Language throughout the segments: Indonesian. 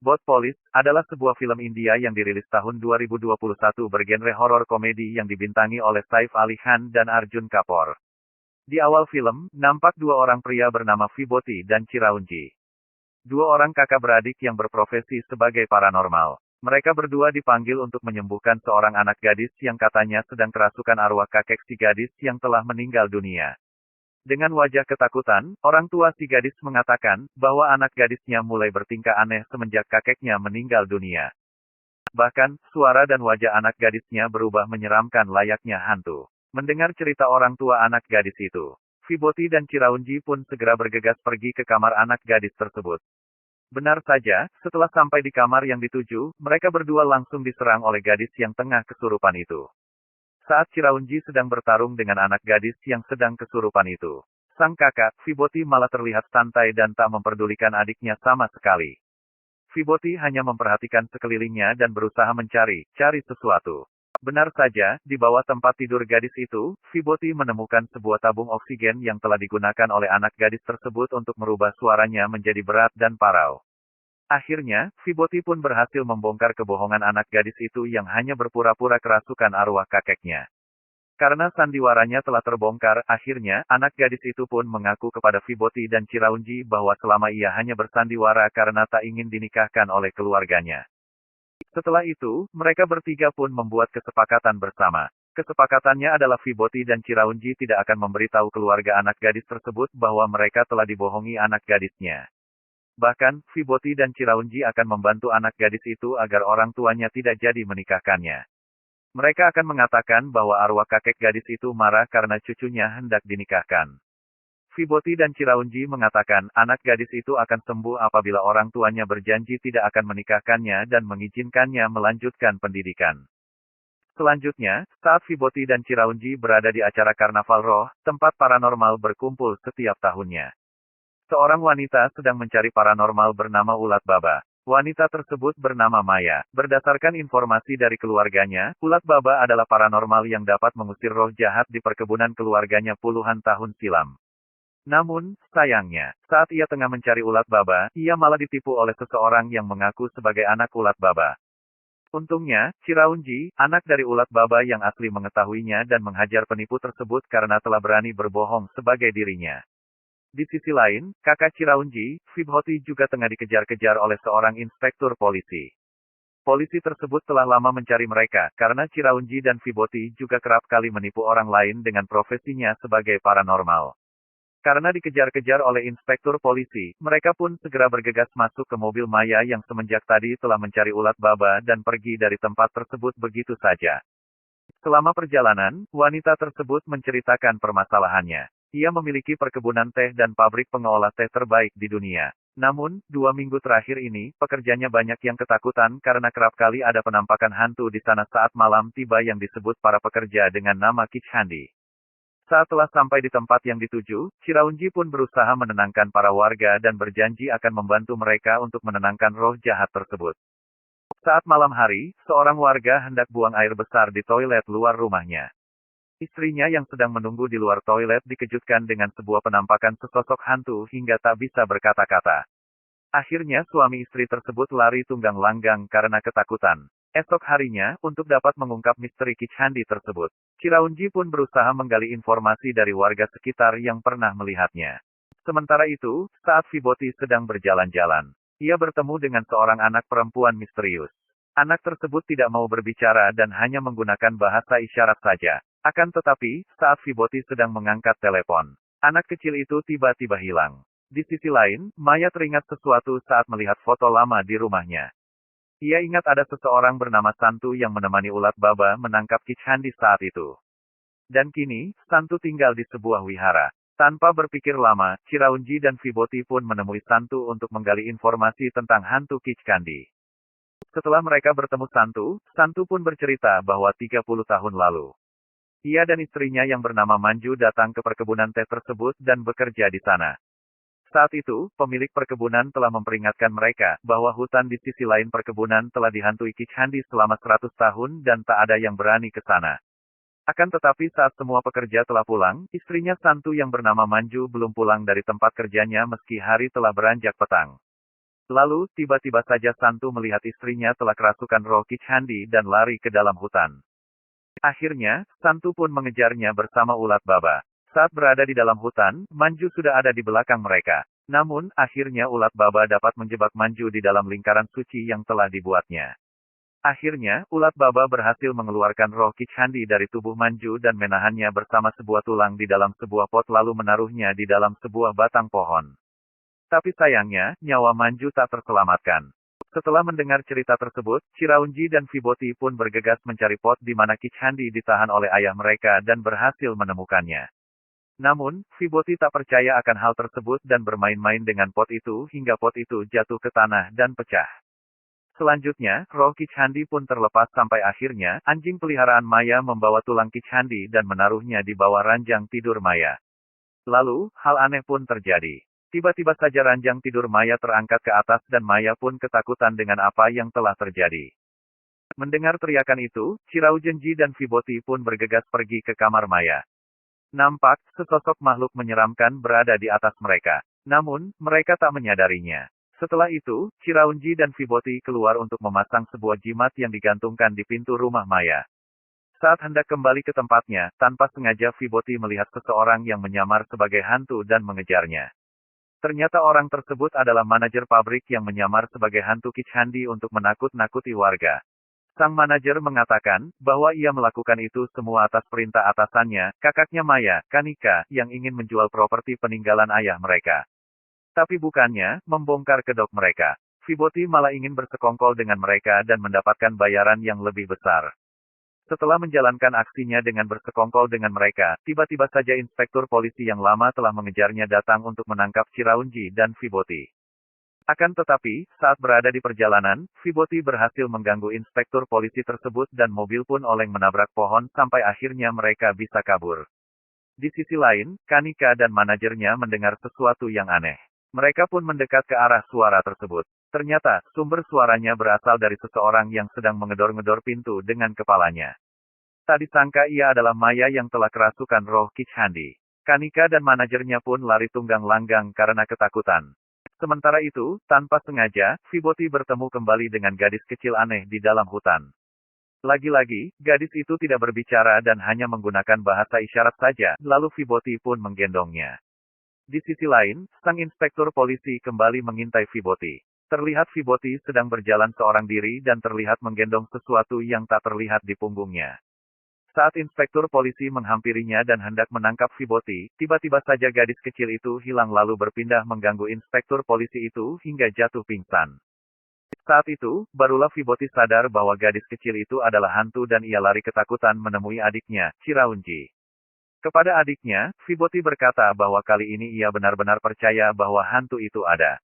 Bot Police adalah sebuah film India yang dirilis tahun 2021 bergenre horor komedi yang dibintangi oleh Saif Ali Khan dan Arjun Kapoor. Di awal film, nampak dua orang pria bernama Vibhoti dan Chiraunji. Dua orang kakak beradik yang berprofesi sebagai paranormal. Mereka berdua dipanggil untuk menyembuhkan seorang anak gadis yang katanya sedang kerasukan arwah kakek si gadis yang telah meninggal dunia. Dengan wajah ketakutan, orang tua si gadis mengatakan bahwa anak gadisnya mulai bertingkah aneh semenjak kakeknya meninggal dunia. Bahkan, suara dan wajah anak gadisnya berubah menyeramkan layaknya hantu. Mendengar cerita orang tua anak gadis itu, Vibhoti dan Chiraunji pun segera bergegas pergi ke kamar anak gadis tersebut. Benar saja, setelah sampai di kamar yang dituju, mereka berdua langsung diserang oleh gadis yang tengah kesurupan itu. Saat Chiraunji sedang bertarung dengan anak gadis yang sedang kesurupan itu, sang kakak, Vibhoti malah terlihat santai dan tak memperdulikan adiknya sama sekali. Vibhoti hanya memperhatikan sekelilingnya dan berusaha mencari sesuatu. Benar saja, di bawah tempat tidur gadis itu, Vibhoti menemukan sebuah tabung oksigen yang telah digunakan oleh anak gadis tersebut untuk merubah suaranya menjadi berat dan parau. Akhirnya, Vibhoti pun berhasil membongkar kebohongan anak gadis itu yang hanya berpura-pura kerasukan arwah kakeknya. Karena sandiwaranya telah terbongkar, akhirnya, anak gadis itu pun mengaku kepada Vibhoti dan Chiraunji bahwa selama ia hanya bersandiwara karena tak ingin dinikahkan oleh keluarganya. Setelah itu, mereka bertiga pun membuat kesepakatan bersama. Kesepakatannya adalah Vibhoti dan Chiraunji tidak akan memberitahu keluarga anak gadis tersebut bahwa mereka telah dibohongi anak gadisnya. Bahkan, Vibhoti dan Chiraunji akan membantu anak gadis itu agar orang tuanya tidak jadi menikahkannya. Mereka akan mengatakan bahwa arwah kakek gadis itu marah karena cucunya hendak dinikahkan. Vibhoti dan Chiraunji mengatakan anak gadis itu akan sembuh apabila orang tuanya berjanji tidak akan menikahkannya dan mengizinkannya melanjutkan pendidikan. Selanjutnya, saat Vibhoti dan Chiraunji berada di acara Karnaval Roh, tempat paranormal berkumpul setiap tahunnya. Seorang wanita sedang mencari paranormal bernama Ulat Baba. Wanita tersebut bernama Maya. Berdasarkan informasi dari keluarganya, Ulat Baba adalah paranormal yang dapat mengusir roh jahat di perkebunan keluarganya puluhan tahun silam. Namun, sayangnya, saat ia tengah mencari Ulat Baba, ia malah ditipu oleh seseorang yang mengaku sebagai anak Ulat Baba. Untungnya, Chiraunji, anak dari Ulat Baba yang asli mengetahuinya dan menghajar penipu tersebut karena telah berani berbohong sebagai dirinya. Di sisi lain, kakak Chiraunji, Vibhoti juga tengah dikejar-kejar oleh seorang inspektur polisi. Polisi tersebut telah lama mencari mereka, karena Chiraunji dan Vibhoti juga kerap kali menipu orang lain dengan profesinya sebagai paranormal. Karena dikejar-kejar oleh inspektur polisi, mereka pun segera bergegas masuk ke mobil Maya yang semenjak tadi telah mencari Ulat Baba dan pergi dari tempat tersebut begitu saja. Selama perjalanan, wanita tersebut menceritakan permasalahannya. Ia memiliki perkebunan teh dan pabrik pengolah teh terbaik di dunia. Namun, 2 minggu terakhir ini, pekerjanya banyak yang ketakutan karena kerap kali ada penampakan hantu di sana saat malam tiba yang disebut para pekerja dengan nama Kichhandi. Saat telah sampai di tempat yang dituju, Chiraunji pun berusaha menenangkan para warga dan berjanji akan membantu mereka untuk menenangkan roh jahat tersebut. Saat malam hari, seorang warga hendak buang air besar di toilet luar rumahnya. Istrinya yang sedang menunggu di luar toilet dikejutkan dengan sebuah penampakan sesosok hantu hingga tak bisa berkata-kata. Akhirnya suami istri tersebut lari tunggang langgang karena ketakutan. Esok harinya, untuk dapat mengungkap misteri Kichhandi tersebut, Chiraunji pun berusaha menggali informasi dari warga sekitar yang pernah melihatnya. Sementara itu, saat Vibhoti sedang berjalan-jalan, ia bertemu dengan seorang anak perempuan misterius. Anak tersebut tidak mau berbicara dan hanya menggunakan bahasa isyarat saja. Akan tetapi, saat Vibhoti sedang mengangkat telepon, anak kecil itu tiba-tiba hilang. Di sisi lain, Maya teringat sesuatu saat melihat foto lama di rumahnya. Ia ingat ada seseorang bernama Santu yang menemani Ulat Baba menangkap Kichhandi saat itu. Dan kini, Santu tinggal di sebuah wihara. Tanpa berpikir lama, Chiraunji dan Vibhoti pun menemui Santu untuk menggali informasi tentang hantu Kichhandi. Setelah mereka bertemu Santu, Santu pun bercerita bahwa 30 tahun lalu, ia dan istrinya yang bernama Manju datang ke perkebunan teh tersebut dan bekerja di sana. Saat itu, pemilik perkebunan telah memperingatkan mereka bahwa hutan di sisi lain perkebunan telah dihantui Kichhandi selama 100 tahun dan tak ada yang berani ke sana. Akan tetapi saat semua pekerja telah pulang, istrinya Santu yang bernama Manju belum pulang dari tempat kerjanya meski hari telah beranjak petang. Lalu, tiba-tiba saja Santu melihat istrinya telah kerasukan roh Kichandi dan lari ke dalam hutan. Akhirnya, Santu pun mengejarnya bersama ulat baba. Saat berada di dalam hutan, Manju sudah ada di belakang mereka. Namun, akhirnya ulat baba dapat menjebak Manju di dalam lingkaran suci yang telah dibuatnya. Akhirnya, ulat baba berhasil mengeluarkan roh Kichandi dari tubuh Manju dan menahannya bersama sebuah tulang di dalam sebuah pot lalu menaruhnya di dalam sebuah batang pohon. Tapi sayangnya, nyawa Manju tak terselamatkan. Setelah mendengar cerita tersebut, Chiraunji dan Viboti pun bergegas mencari pot di mana Kichandi ditahan oleh ayah mereka dan berhasil menemukannya. Namun, Viboti tak percaya akan hal tersebut dan bermain-main dengan pot itu hingga pot itu jatuh ke tanah dan pecah. Selanjutnya, roh Kichandi pun terlepas sampai akhirnya, anjing peliharaan Maya membawa tulang Kichandi dan menaruhnya di bawah ranjang tidur Maya. Lalu, hal aneh pun terjadi. Tiba-tiba saja ranjang tidur Maya terangkat ke atas dan Maya pun ketakutan dengan apa yang telah terjadi. Mendengar teriakan itu, Chiraujenji dan Viboti pun bergegas pergi ke kamar Maya. Nampak, sesosok makhluk menyeramkan berada di atas mereka. Namun, mereka tak menyadarinya. Setelah itu, Chiraunji dan Viboti keluar untuk memasang sebuah jimat yang digantungkan di pintu rumah Maya. Saat hendak kembali ke tempatnya, tanpa sengaja Viboti melihat seseorang yang menyamar sebagai hantu dan mengejarnya. Ternyata orang tersebut adalah manajer pabrik yang menyamar sebagai hantu Kichandi untuk menakut-nakuti warga. Sang manajer mengatakan bahwa ia melakukan itu semua atas perintah atasannya, kakaknya Maya, Kanika, yang ingin menjual properti peninggalan ayah mereka. Tapi bukannya membongkar kedok mereka. Viboti malah ingin bersekongkol dengan mereka dan mendapatkan bayaran yang lebih besar. Setelah menjalankan aksinya dengan bersekongkol dengan mereka, tiba-tiba saja inspektur polisi yang lama telah mengejarnya datang untuk menangkap Chiraunji dan Viboti. Akan tetapi, saat berada di perjalanan, Viboti berhasil mengganggu inspektur polisi tersebut dan mobil pun oleng menabrak pohon sampai akhirnya mereka bisa kabur. Di sisi lain, Kanika dan manajernya mendengar sesuatu yang aneh. Mereka pun mendekat ke arah suara tersebut. Ternyata, sumber suaranya berasal dari seseorang yang sedang mengedor-ngedor pintu dengan kepalanya. Tak disangka ia adalah Maya yang telah kerasukan roh Kichandi. Kanika dan manajernya pun lari tunggang langgang karena ketakutan. Sementara itu, tanpa sengaja, Viboti bertemu kembali dengan gadis kecil aneh di dalam hutan. Lagi-lagi, gadis itu tidak berbicara dan hanya menggunakan bahasa isyarat saja, lalu Viboti pun menggendongnya. Di sisi lain, sang inspektur polisi kembali mengintai Viboti. Terlihat Viboti sedang berjalan seorang diri dan terlihat menggendong sesuatu yang tak terlihat di punggungnya. Saat inspektur polisi menghampirinya dan hendak menangkap Viboti, tiba-tiba saja gadis kecil itu hilang lalu berpindah mengganggu inspektur polisi itu hingga jatuh pingsan. Saat itu, barulah Viboti sadar bahwa gadis kecil itu adalah hantu dan ia lari ketakutan menemui adiknya, Chiraunji. Kepada adiknya, Viboti berkata bahwa kali ini ia benar-benar percaya bahwa hantu itu ada.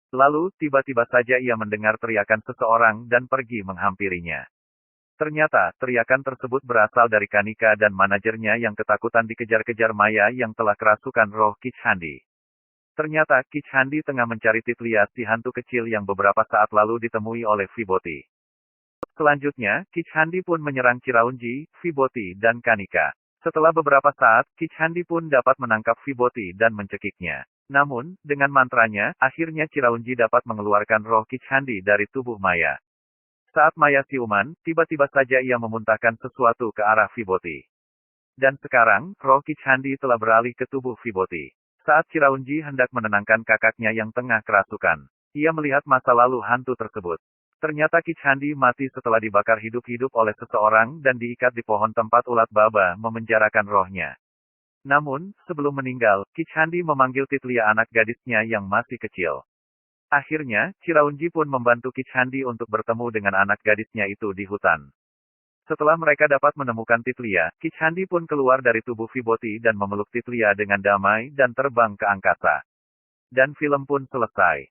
Lalu, tiba-tiba saja ia mendengar teriakan seseorang dan pergi menghampirinya. Ternyata, teriakan tersebut berasal dari Kanika dan manajernya yang ketakutan dikejar-kejar Maya yang telah kerasukan roh Kichandi. Ternyata, Kichandi tengah mencari Titlia si hantu kecil yang beberapa saat lalu ditemui oleh Viboti. Selanjutnya, Kichandi pun menyerang Chiraunji, Viboti, dan Kanika. Setelah beberapa saat, Kichandi pun dapat menangkap Viboti dan mencekiknya. Namun, dengan mantranya, akhirnya Chiraunji dapat mengeluarkan roh Kichandi dari tubuh Maya. Saat Maya siuman, tiba-tiba saja ia memuntahkan sesuatu ke arah Viboti. Dan sekarang, roh Kichandi telah beralih ke tubuh Viboti. Saat Chiraunji hendak menenangkan kakaknya yang tengah kerasukan, ia melihat masa lalu hantu tersebut. Ternyata Kichandi mati setelah dibakar hidup-hidup oleh seseorang dan diikat di pohon tempat ulat baba memenjarakan rohnya. Namun, sebelum meninggal, Kichandi memanggil Titlia anak gadisnya yang masih kecil. Akhirnya, Chiraunji pun membantu Kichandi untuk bertemu dengan anak gadisnya itu di hutan. Setelah mereka dapat menemukan Titlia, Kichandi pun keluar dari tubuh Viboti dan memeluk Titlia dengan damai dan terbang ke angkasa. Dan film pun selesai.